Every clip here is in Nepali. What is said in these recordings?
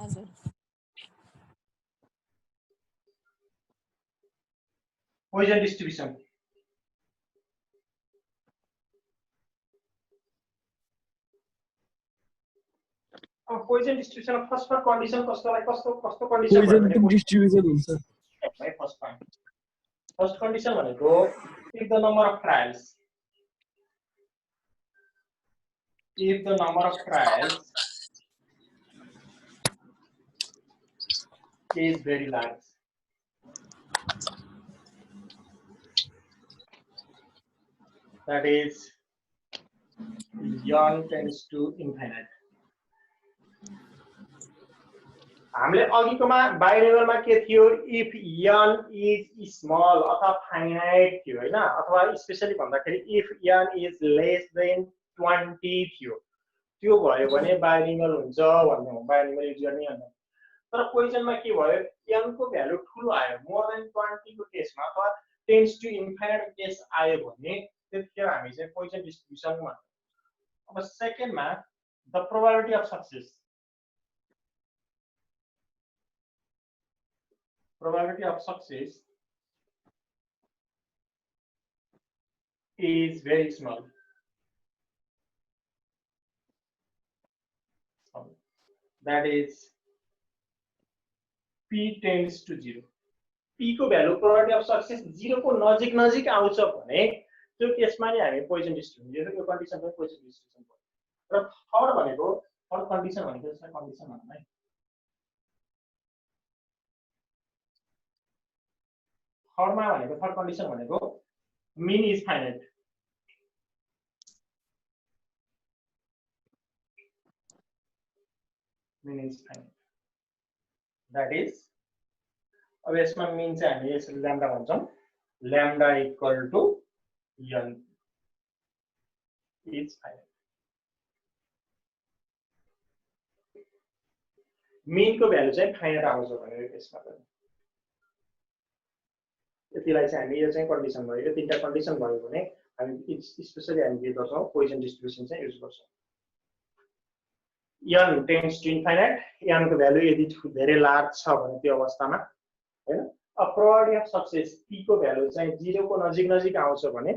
हजुर पोइजन डिस्ट्रिब्युसन अब पोइजन डिस्ट्रिब्युसन फर्स्ट कन्डिसन कस्तोलाई कस्तो कन्डिसन पोइजन डिस्ट्रिब्युसन हुन्छ है फर्स्ट कन्डिसन भनेको if the number of trials is very large, that is n tends to infinite. हामीले अघिकोमा बाइनेबलमा के थियो इफ n इज स्मल अथवा फाइनाइट थियो हैन अथवा स्पेशली भन्दाखेरि if n is less than 20 थियो त्यो भयो भने बाइनेबल हुन्छ भन्ने हो बाइनेबल युज गर्ने हैन तर पोइजनमा के भयो n को भ्यालु ठुलो आयो मोर देन 20 को केसमा अथवा टेन्ड्स टु इन्फाइनाइट केस आयो भने त्यतिखेर हामी चाहिँ पोइजन डिस्ट्रिब्युसन भन्छौं अब सेकेन्डमा the probability of success is very small. That is p tends to 0. p को भ्यालु प्रोबेबिलिटी अफ सक्सेस 0 को नजिक आउँछ भने त्यो केसमा नि हामी पोइजन डिस्ट्रिब्युसन यो कन्डिसनमा पोइजन डिस्ट्रिब्युसन भयो र थर्ड भनेको थर्ड कन्डिसन भनेको यसलाई कन्डिसन भनौँ है थर्ड कन्डिसन भनेको mean is finite. Mean is finite. That is, अब यसमा mean चाहिँ हामी यसरी lambda भन्छौं. Lambda equal to n is finite. Mean को भ्यालु चाहिँ फाइनाइट आउँछ भनेर यसमा पनि यतिलाई चाहिँ हामी यो चाहिँ कन्डिसन भयो यो तीनटा कन्डिसन भयो भने हामी स्पेशली हामी के गर्छौं पोइजन डिस्ट्रिब्युसन चाहिँ युज गर्छौं n tends to infinite n को भ्यालु यदि धेरै लार्ज छ भने त्यो अवस्थामा हैन अब प्रोबेबिलिटी अफ सक्सेस p को भ्यालु चाहिँ 0 को नजिक आउँछ भने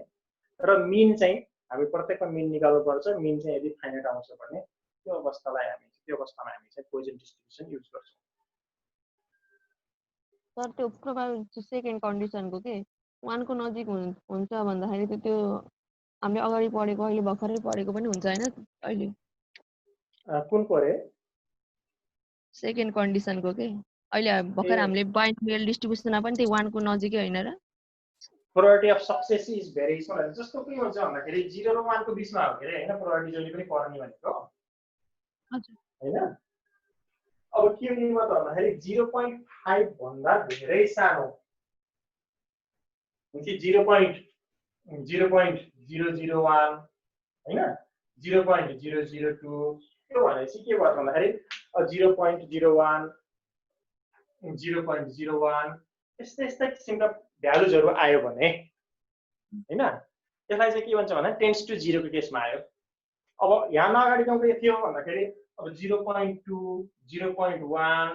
र मिन चाहिँ हामी प्रत्येकको मिन निकाल्नु पर्छ मिन चाहिँ यदि फाइनाइट आउँछ भने त्यो अवस्थामा हामी चाहिँ पोइजन डिस्ट्रिब्युसन युज गर्छौं सर त्यो प्रोबेबिलिटी सेकेन्ड कन्डिसनको के 1 को नजिक हुन्छ भन्दाखेरि त्यो हामीले अगाडि पढेको अहिले भर्खरै पढेको पनि हुन्छ हैन अहिले कुन पढे सेकेन्ड कन्डिसनको के अहिले भर्खर हामीले बाइनोमियल डिस्ट्रिब्युसनमा पनि त्यो 1 को नजिकै हैन र probability of success is very small जस्तो के हुन्छ भन्दाखेरि 0 र 1 को बीचमा हो के हैन प्रोबेबिलिटी जहिले पनि पर्ने भनेको हजुर हैन अब के हुने त भन्दाखेरि 0.5 भन्दा धेरै सानो हुन्छ 0.001 हैन 0.002 त्यो भनेपछि के भयो भन्दाखेरि 0.01 0.01 यस्तै किसिमका भ्यालुजहरु आयो भने हैन त्यसलाई चाहिँ के भन्छ भने टेन्ड्स टु 0 को केसमा आयो अब यहाँ अगाडि गाउँको के थियो भन्दाखेरि अब 0.2 0.1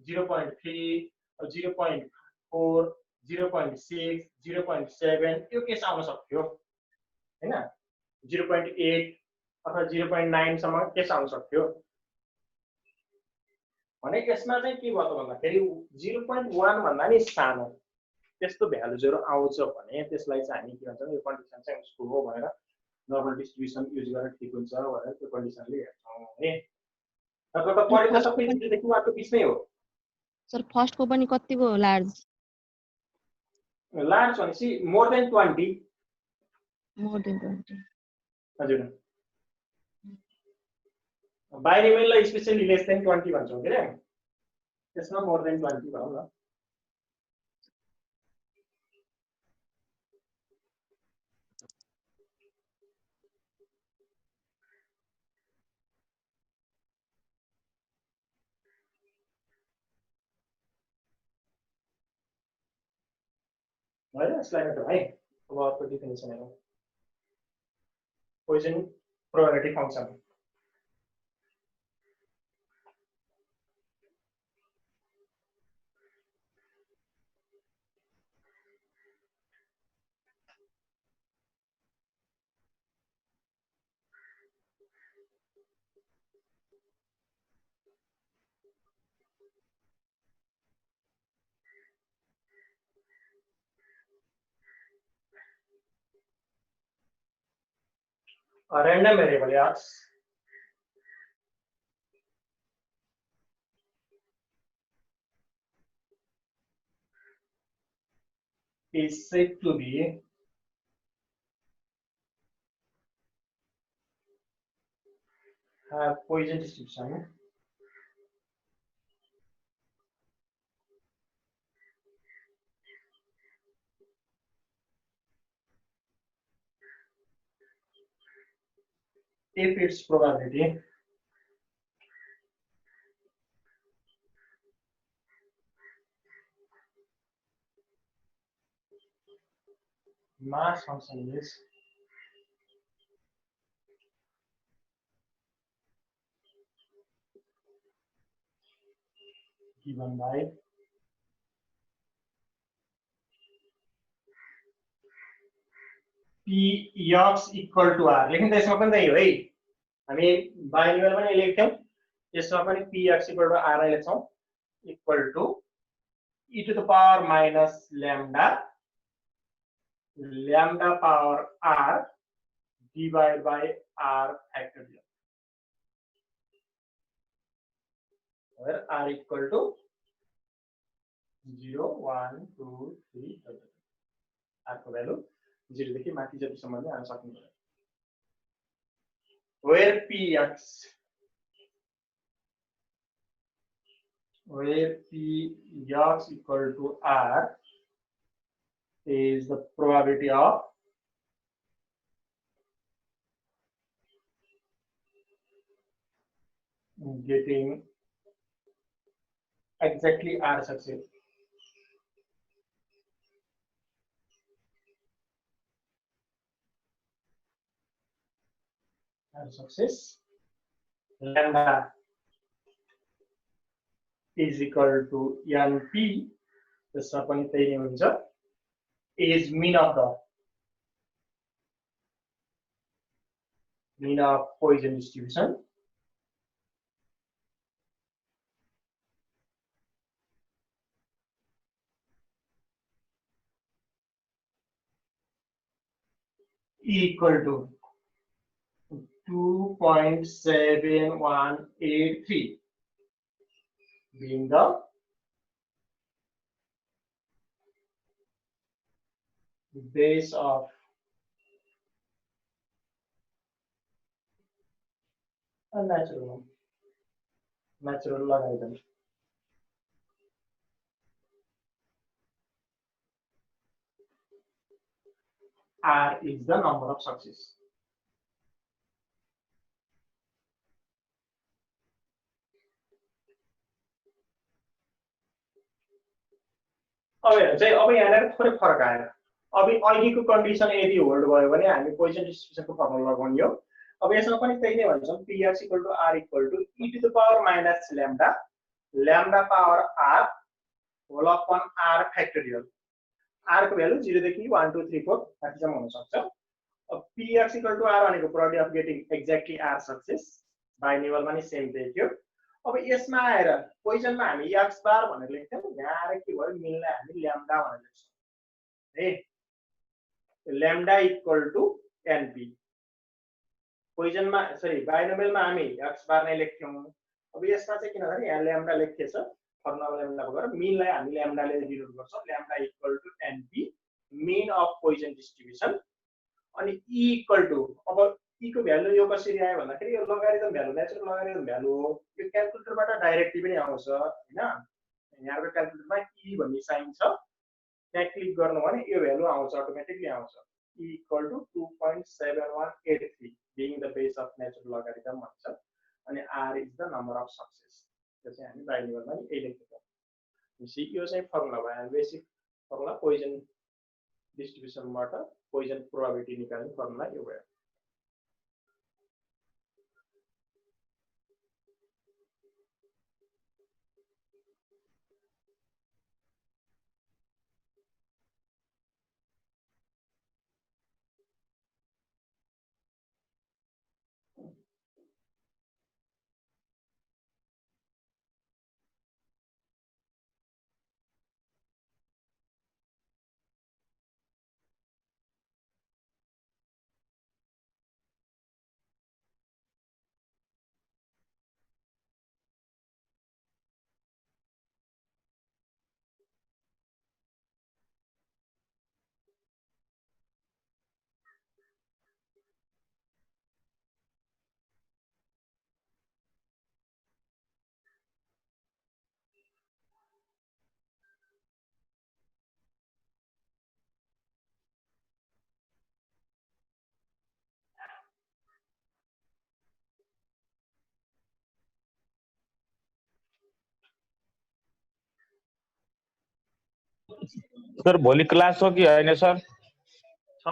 0.3 0.4 0.6 0.7 यो केस आउन सक्थ्यो हैन 0.8 अथवा 0.9 सम्म केस आउन सक्थ्यो भने यसमा चाहिँ के भयो त भन्दाखेरि 0.1 भन्दा नि सानो त्यस्तो भ्यालुजहरु आउँछ भने त्यसलाई चाहिँ हामी के भन्छौं यो कन्डिसन चाहिँ उसको हो भनेर नर्मल डिस्ट्रिब्युसन युज गरेर ठिक हुन्छ भनेर त्यो कन्डिसनले हेर्छौं है तपाईको त पढेको सबै देखि वाटको बीचमै हो सर फर्स्ट को पनि कतिको लार्ज भनेसी मोर देन 20 हजुर बाइनोमियललाई स्पेशली लेस देन 20 भन्छौं के रे त्यसमा मोर देन 20 भनौं न हैन स्लाइड है अब अर्को डेफिनेसन हेरौं Poisson probability function A random variable x is said to be have Poisson distribution if its probability mass function is given by p x equal to r. लेकिन त्यसमा पनि त्यही हो है, हामी बाइनोमियल पनि लेख्यौं, यसमा पनि p x equal to r नै लेख्छौं, equal to e to the power minus lambda power r divided by r factorial, where r equal to 0 1 2 3 r को भ्यालु 0 देखि माथि जतिसम्म नै आउन सक्नु पर्यो, where p x equal to r is the probability of getting exactly r success. R success lambda is equal to np, त्यसमा पनि त्यही नै हुन्छ, is mean of Poisson distribution equal to 2.7183 being the base of a natural logarithm. R is the number of success. अब यहाँनिर थोरै फरक आयो, अब अघिको कन्डिसन यदि होल्ड भयो भने हामी पोइसन डिस्ट्रिब्युसनको फर्मुला लगाउने हो, अब यसमा पनि त्यही नै भन्छौं, px equal to r equal to e to the power minus lambda power r whole upon r factorial, r को भ्यालु 0 देखि 1 2 3 4 माथिसम्म हुन सक्छ। अब px equal to r भनेको probability of getting exactly r success, बाइनोमियलमा नि सेम त्यही थियो। अब यसमा आएर पोइसनमा हामी x बार भनेर लेख्थ्यौं, यहाँ आएर के भयो, मिललाई हामी ल्याम्डा भनेर लेख्छौं है, lambda equal to np, पोइसनमा सरी बाइनोमियलमा हामी x बार नै लेख्थ्यौं। अब यसमा चाहिँ किनभने यहाँ ल्याम्डा लेखिएछ, फर्मुला ल्याम्डा भएर मिनलाई हामी ल्याम्डाले डिनोट गर्छौं, lambda equal to np mean of Poisson distribution, अनि e इक्वल टु, अब e को भ्यालु यो कसरी आयो भन्दाखेरि यो logarithm value, natural logarithm value हो, यो क्याल्कुलेटरबाट डाइरेक्टली पनि आउँछ हैन, यहाँको क्याल्कुलेटरमा e भन्ने साइन छ, त्यहाँ क्लिक गर्नु भने यो भ्यालु आउँछ, अटोमेटिकली आउँछ, e equal to 2.7183 being the base of natural logarithm भन्छ, अनि r is the number of success, त्यो चाहिँ हामी बाइनोमियलमा नि यही लेख्छौं। यो चाहिँ फर्मुला भयो, बेसिक फर्मुला पोइसन डिस्ट्रिब्युसनबाट पोइसन प्रोबेबिलिटी निकाल्ने फर्मुला यो भयो। सर भोलि क्लास हो कि होइन सर? छ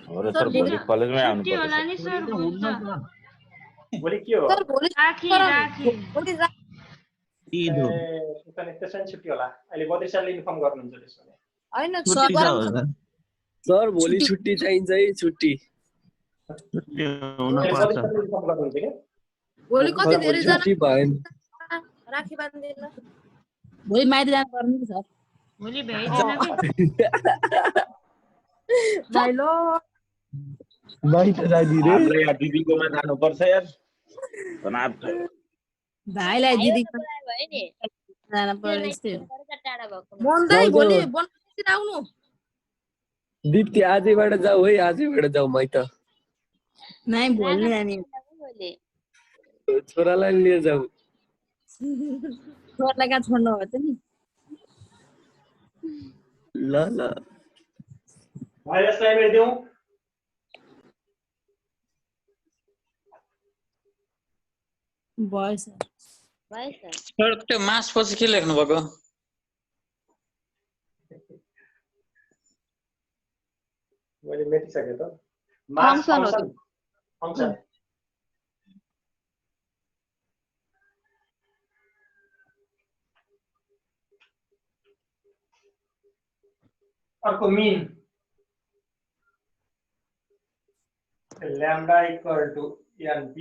हो र सर, भोलि कलेजमै आउनु छुट्टी पर्छ होला सर। नि सर भोलि त भोलि के हो? सर भोलि राखी राखी ईद हो। त्यसो भने छुट्टी होला। अहिले बद्री सरले इन्फर्म गर्नुहुन्छ त्यसो भने। हैन छुट्टी छ होला। सर भोलि छुट्टी चाहिन्छ है, छुट्टी। छुट्टी हुन अहिले पर्छ। बद्री सरले इन्फर्म गर्नुहुन्छ के? भोलि कति सर, धेरै भोलि छुट्टी भएन। राखी बान्दिन। भोलि माइत जानुपर्ने नि सर। भोलि भ्याइदिन के भाइलो माइत जाने रे। हाम्रो यहाँ दिदीकोमा जानुपर्छ यार। तनाव छ। भाइलाई दिदी भयो नि जान पर्ने यस्तै हो। टाढा भएको मन दाइ भोलि बनाएर आउनु। दिप्ती आजैबाट जाऊ है, आजैबाट जाऊ माइत। नाइ भोलि जाने मैले छोरालाई लिएर जाऊ। छोरालाई कहाँ छोड्नु हो त नि। ल ल भाइ यसलाई हेरिदिउँ। भयो सर। भयो सर। सर त्यो मास पछि के लेख्नु भएको? मैले मेटिसकेँ त। मास Function हो त्यो। फंक्सन फंक्सन अर्को मीन lambda equal to np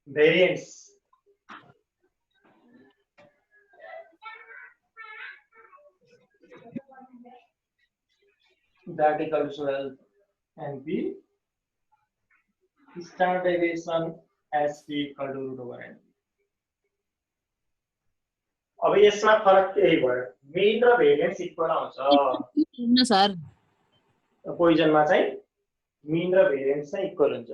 variance that equal to np standard deviation st equal to root over np। अब यसमा फरक यही भयो, मीन र भेरिएन्स इक्वल आउँछ। हुन्न सर। पोइजनमा चाहिँ मीन र भेरिएन्स चाहिँ इक्वल हुन्छ।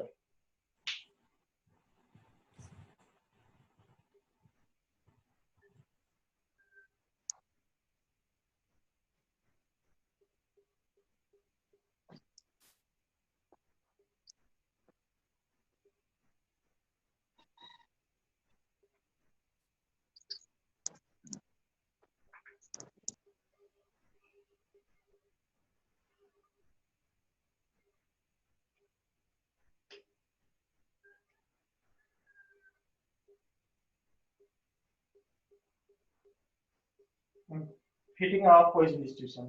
Fitting of Poisson distribution.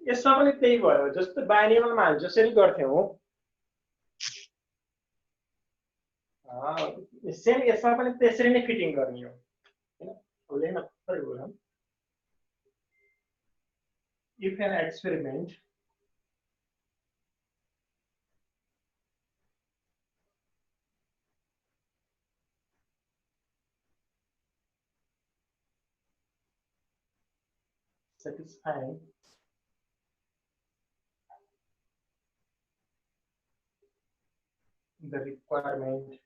यसमा पनि त्यही भयो, जस्तो बाइनोमियलमा हामी जसरी गर्थ्यौं सेम यसमा पनि त्यसरी नै फिटिङ गर्ने हो हैन। अब if an experiment satisfying the requirement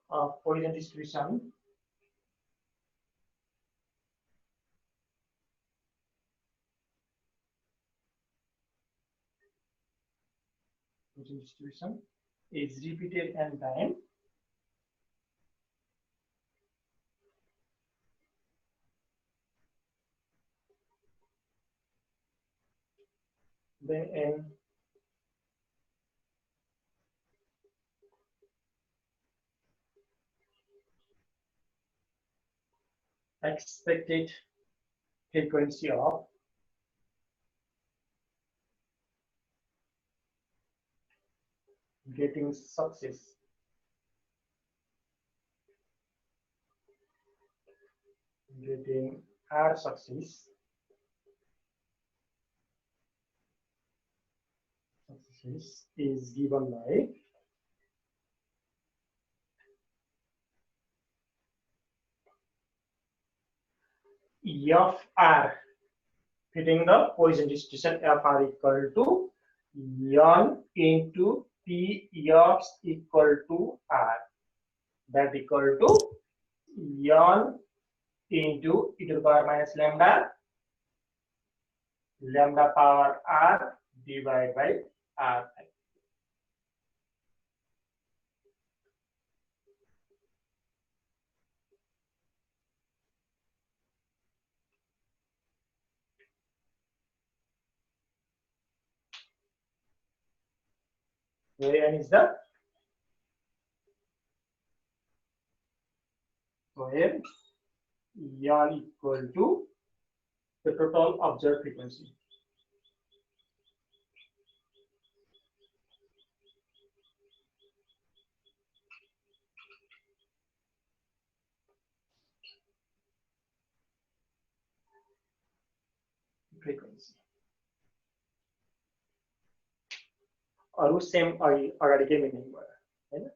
of Poisson distribution, is repeated n time, then n expected frequency of getting success getting R success is given by F R, fitting the Poisson distribution F R equal to n into Px equal to R. That equal to n into e to the power minus lambda power R divided by R. Where n is the where n equal to the total observed frequency. Frequency. अरू सेम अगाडिकै मिनिङ भयो हैन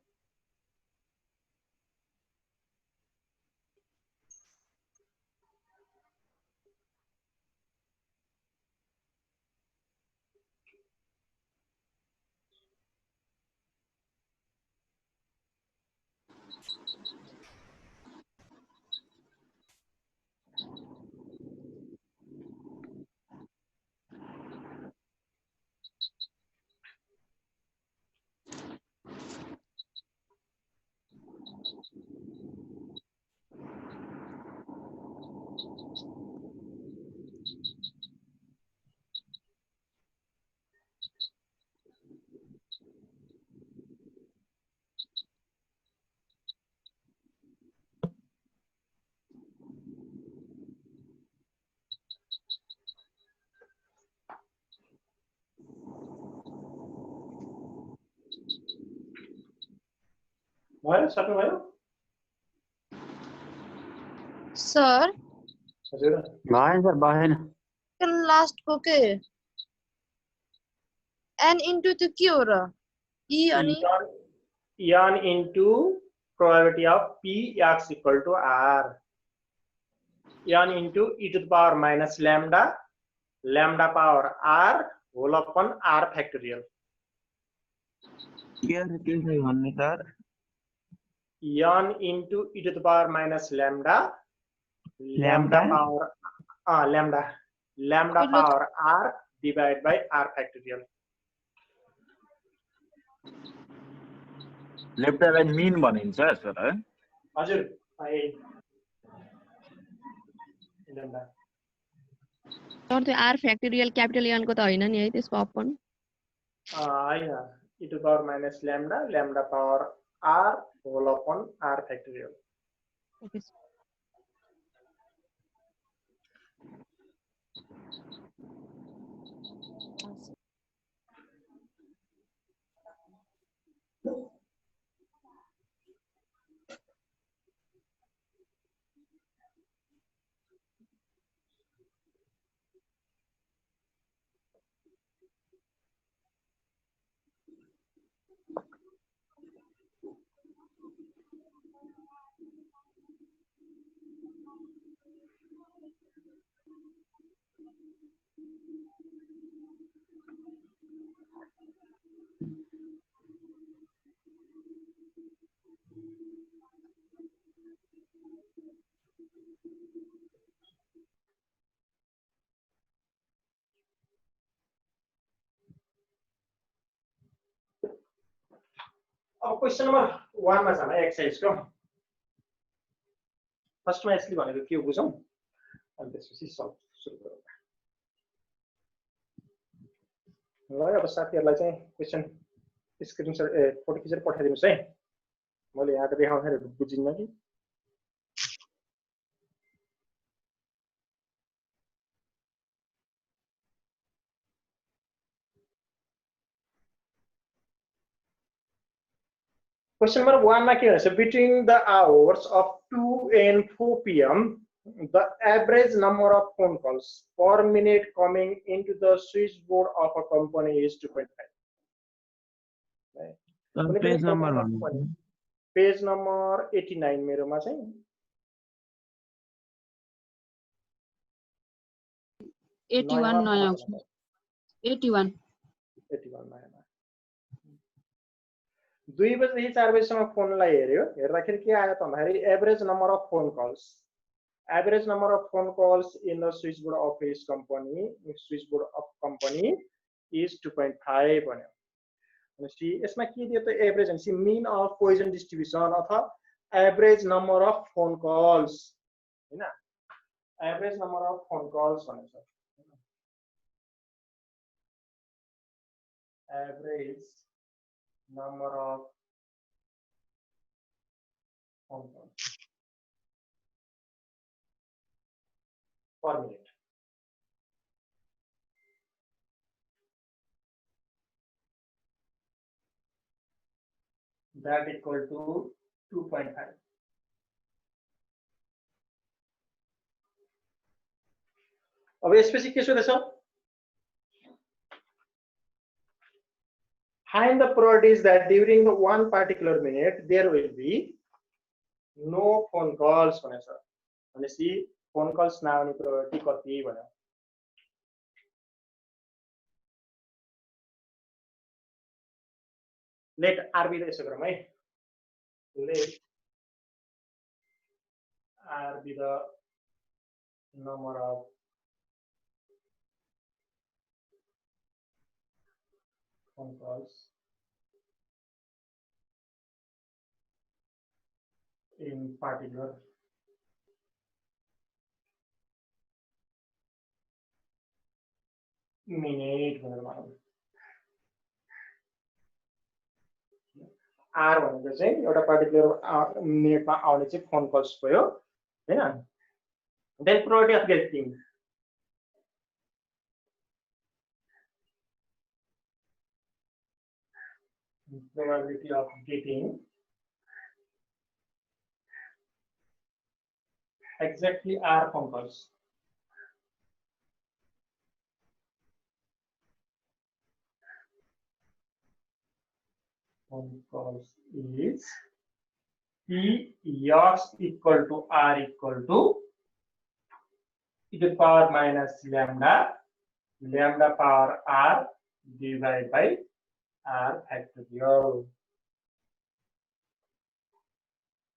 भयो सक्नुभयो सर हजुर भएन सर भएन लास्ट को के n into त्यो के हो र e अनि n into probability of Px equal to R n into e to the power minus lambda power R whole upon R factorial के चाहिँ भन्ने sir n into e to the power minus lambda power lambda power R divided by R factorial लेफ्टलाई मिन भनिन्छ सर है हजुर लम्बा सर त्यो आर फ्याक्टोरियल क्यापिटल एन को त हैन नि है त्यसको अपन हैन e to the power minus lambda power R whole upon R factorial okay अब क्वेशन नम्बर 1 मा जाम एक्सरसाइज को फर्स्ट मा यसले भनेको के हो बुझौं अनि त्यसपछि सल्भ सुरु गरौँ ल अब साथीहरुलाई चाहिँ क्वेशन स्क्रिनशट फोटो खिचेर पठाइदिनुस् है मैले यहाँको देखाउँदाखेरि बुझिन्न कि Question number 1 मा के भन्छ between the hours of 2 and 4 p.m. the average number of phone calls per minute coming into the switchboard of a company is 2.5. Page number भन्नु पेज नम्बर 89 मेरोमा चाहिँ 81 नयाँ 81 यति भन्नु आएन 2 बजेदेखि 4 बजेसम्म फोनलाई हेर्यो हेर्दाखेरि के आयो त भन्दाखेरि average number of phone calls in the switchboard of his company is 2.5 भन्यो भनेपछि यसमा के दियो त एभरेज भनेपछि मिन अफ पोइजन डिस्ट्रिब्युसन अथवा average number of phone calls हैन average number of phone calls भनेछ average number of phone calls per minute. That equal to 2.5. अब यसपछि के सोधेछ Find the probabilities that during the one particular minute there will be no phone calls भनेछ भनेपछि फोन कल्स नआउने प्रोबेबिलिटी कति भन्यो लेट आरबी यसो गरौँ है let R be the number of phone calls in particular minute भनेर मानौँ आर भनेको चाहिँ एउटा पर्टिकुलर मिनेटमा आउने चाहिँ फोन कल्स भयो हैन then probability of getting probability of getting exactly R phone calls. Phone calls is P X equal to R equal to e to the power minus lambda power R divided by R factorial.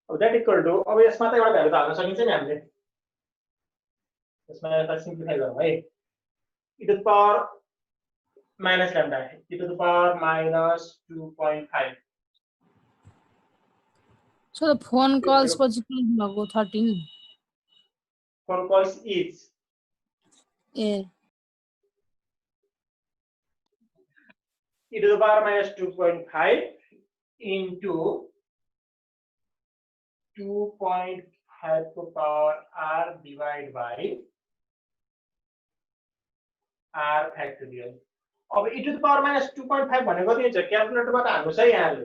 That equal to अब यसमा त एउटा भ्यालु त हाल्न सकिन्छ नि हामीले यसमा यसलाई सिम्प्लिफाई गरौँ है e to the power minus lambda e to the power minus 2.5 So the phone calls पछि के भएको 13 phone calls is A e to the power minus 2.5 into 2.5 to power R divided by R factorial. अब e to the power minus 2.5 भनेको के छ क्याल्कुलेटरबाट हाल्नुस् है यहाँले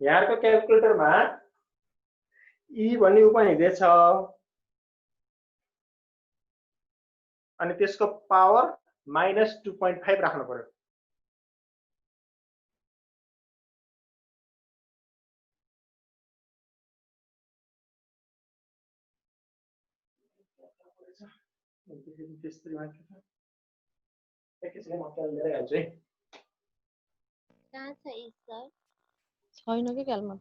यहाँको क्याल्कुलेटरमा e भन्ने उपनिधेय छ अनि त्यसको पावर minus 2.5 राख्नु पर्यो त्यसरी मात्र एकैछिन म क्याल्कुलेटर हाल्छु है कहाँ छ ई सर छैन के क्यालमा